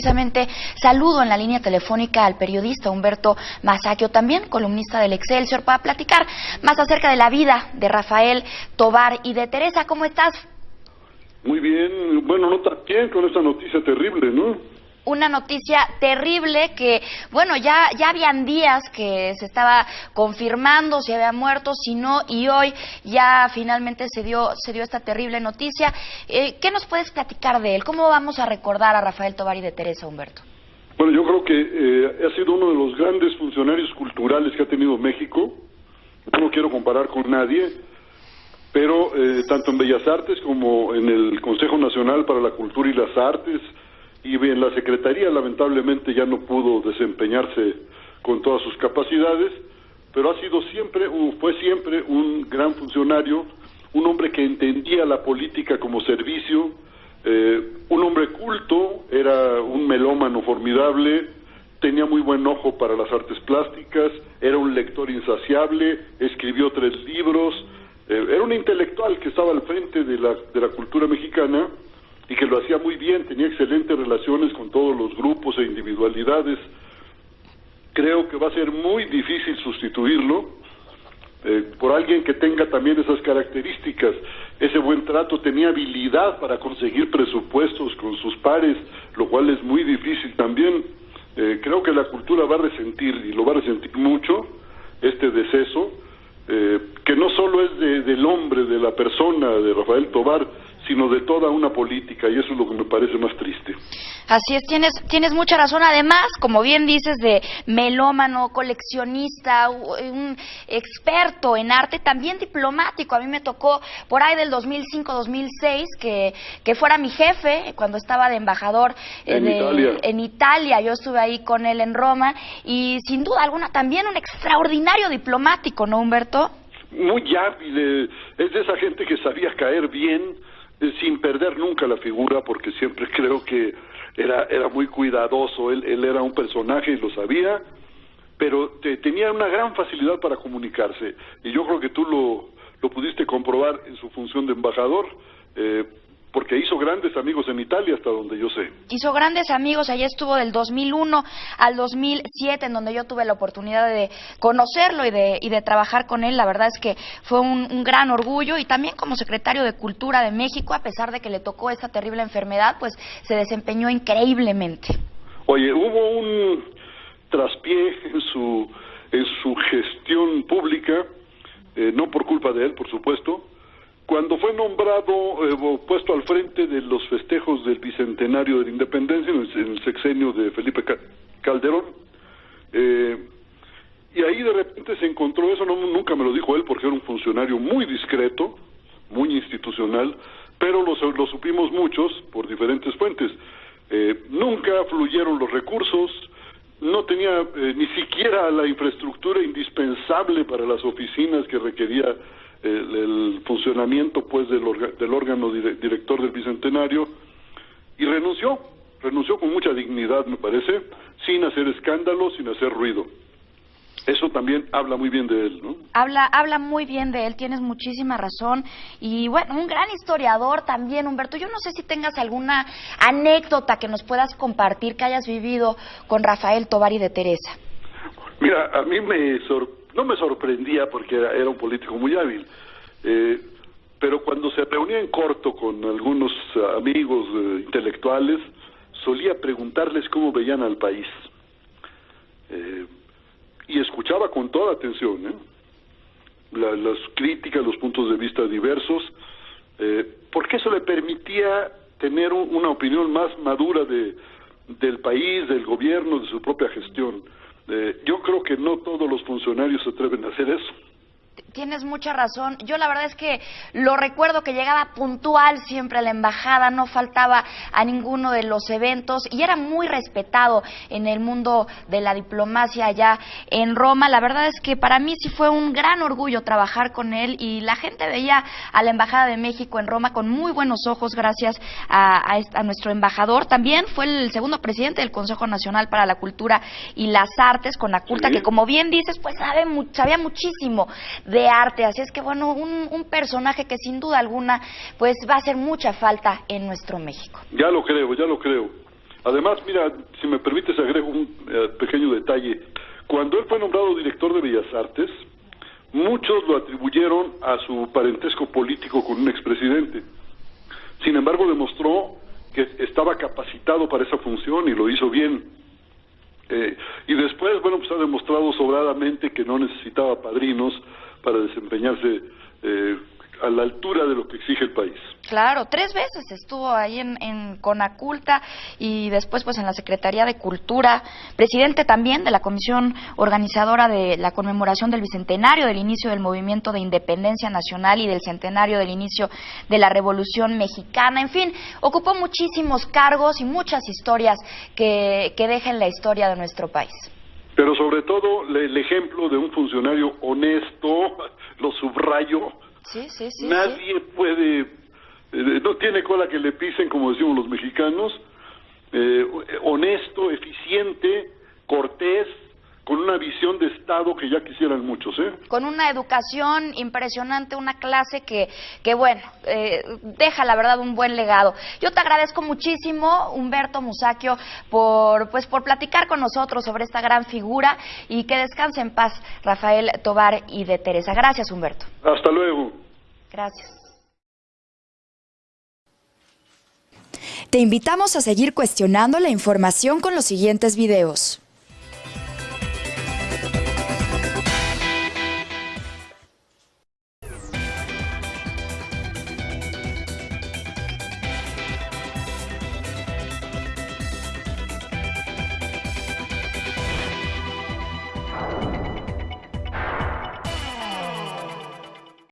Precisamente saludo en la línea telefónica al periodista Humberto Masacchio, también columnista del Excelsior, para platicar más acerca de la vida de Rafael Tovar y de Teresa. ¿Cómo estás? Muy bien, bueno, no tan bien con esta noticia terrible, ¿no? Una noticia terrible que, bueno, ya habían días que se estaba confirmando si había muerto, si no, y hoy ya finalmente se dio esta terrible noticia. ¿Qué nos puedes platicar de él? ¿Cómo vamos a recordar a Rafael Tovar y de Teresa, Humberto? Bueno, yo creo que ha sido uno de los grandes funcionarios culturales que ha tenido México. Yo no quiero comparar con nadie, pero tanto en Bellas Artes como en el Consejo Nacional para la Cultura y las Artes, y en la Secretaría lamentablemente ya no pudo desempeñarse con todas sus capacidades, pero fue siempre un gran funcionario, un hombre que entendía la política como servicio, un hombre culto, era un melómano formidable, tenía muy buen ojo para las artes plásticas, era un lector insaciable, escribió 3 libros, era un intelectual que estaba al frente de la cultura mexicana y que lo hacía muy bien, tenía excelentes relaciones con todos los grupos e individualidades. Creo que va a ser muy difícil sustituirlo por alguien que tenga también esas características, ese buen trato, tenía habilidad para conseguir presupuestos con sus pares, lo cual es muy difícil también. Creo que la cultura va a resentir, y lo va a resentir mucho, este deceso, que no solo es del hombre, de la persona, de Rafael Tovar, sino de toda una política, y eso es lo que me parece más triste. Así es, tienes mucha razón. Además, como bien dices, de melómano, coleccionista, un experto en arte, también diplomático. A mí me tocó por ahí del 2005-2006 que fuera mi jefe cuando estaba de embajador en Italia. Yo estuve ahí con él en Roma y sin duda alguna también un extraordinario diplomático, ¿no, Humberto? Muy hábil, es de esa gente que sabía caer bien, sin perder nunca la figura, porque siempre creo que era muy cuidadoso, él era un personaje y lo sabía, pero tenía una gran facilidad para comunicarse, y yo creo que tú lo pudiste comprobar en su función de embajador, porque hizo grandes amigos en Italia, hasta donde yo sé. Hizo grandes amigos, allá estuvo del 2001 al 2007, en donde yo tuve la oportunidad de conocerlo y de trabajar con él. La verdad es que fue un gran orgullo, y también como secretario de Cultura de México, a pesar de que le tocó esta terrible enfermedad, pues se desempeñó increíblemente. Oye, hubo un traspié en su gestión pública, no por culpa de él, por supuesto. Cuando fue nombrado, puesto al frente de los festejos del Bicentenario de la Independencia, en el sexenio de Felipe Calderón, y ahí de repente se encontró eso, nunca me lo dijo él, porque era un funcionario muy discreto, muy institucional, pero lo supimos muchos por diferentes fuentes. Nunca fluyeron los recursos, no tenía ni siquiera la infraestructura indispensable para las oficinas que requería el funcionamiento pues del órgano director del Bicentenario, y renunció con mucha dignidad, me parece, sin hacer escándalo, sin hacer ruido. Eso también habla muy bien de él, ¿no? Habla muy bien de él, tienes muchísima razón. Y bueno, un gran historiador también, Humberto. Yo no sé si tengas alguna anécdota que nos puedas compartir que hayas vivido con Rafael Tovar y de Teresa. Mira, a mí no me sorprendía, porque era un político muy hábil, pero cuando se reunía en corto con algunos amigos intelectuales, solía preguntarles cómo veían al país, y escuchaba con toda atención las críticas, los puntos de vista diversos, porque eso le permitía tener una opinión más madura del país, del gobierno, de su propia gestión. Yo creo que no todos los funcionarios se atreven a hacer eso. Tienes mucha razón. Yo la verdad es que lo recuerdo que llegaba puntual siempre a la embajada, no faltaba a ninguno de los eventos y era muy respetado en el mundo de la diplomacia allá en Roma. La verdad es que para mí sí fue un gran orgullo trabajar con él, y la gente veía a la Embajada de México en Roma con muy buenos ojos gracias a nuestro embajador. También fue el segundo presidente del Consejo Nacional para la Cultura y las Artes, CONACULTA, que como bien dices, pues sabía muchísimo de arte, así es que bueno, un personaje que sin duda alguna pues va a hacer mucha falta en nuestro México. Ya lo creo. Además, mira, si me permites agrego un pequeño detalle. Cuando él fue nombrado director de Bellas Artes, muchos lo atribuyeron a su parentesco político con un expresidente. Sin embargo, demostró que estaba capacitado para esa función y lo hizo bien. Y después, bueno, pues ha demostrado sobradamente que no necesitaba padrinos para desempeñarse a la altura de lo que exige el país. Claro, 3 veces estuvo ahí en Conaculta y después pues en la Secretaría de Cultura, presidente también de la comisión organizadora de la conmemoración del bicentenario del inicio del movimiento de independencia nacional y del centenario del inicio de la Revolución Mexicana. En fin, ocupó muchísimos cargos y muchas historias que dejan la historia de nuestro país. Pero sobre todo el ejemplo de un funcionario honesto, lo subrayo. Sí, Nadie puede, no tiene cola que le pisen, como decimos los mexicanos, honesto, eficiente, cortés, con una visión de Estado que ya quisieran muchos, Con una educación impresionante, una clase que bueno, deja la verdad un buen legado. Yo te agradezco muchísimo, Humberto Musacchio, por platicar con nosotros sobre esta gran figura y que descanse en paz Rafael Tovar y de Teresa. Gracias, Humberto. Hasta luego. Gracias. Te invitamos a seguir cuestionando la información con los siguientes videos.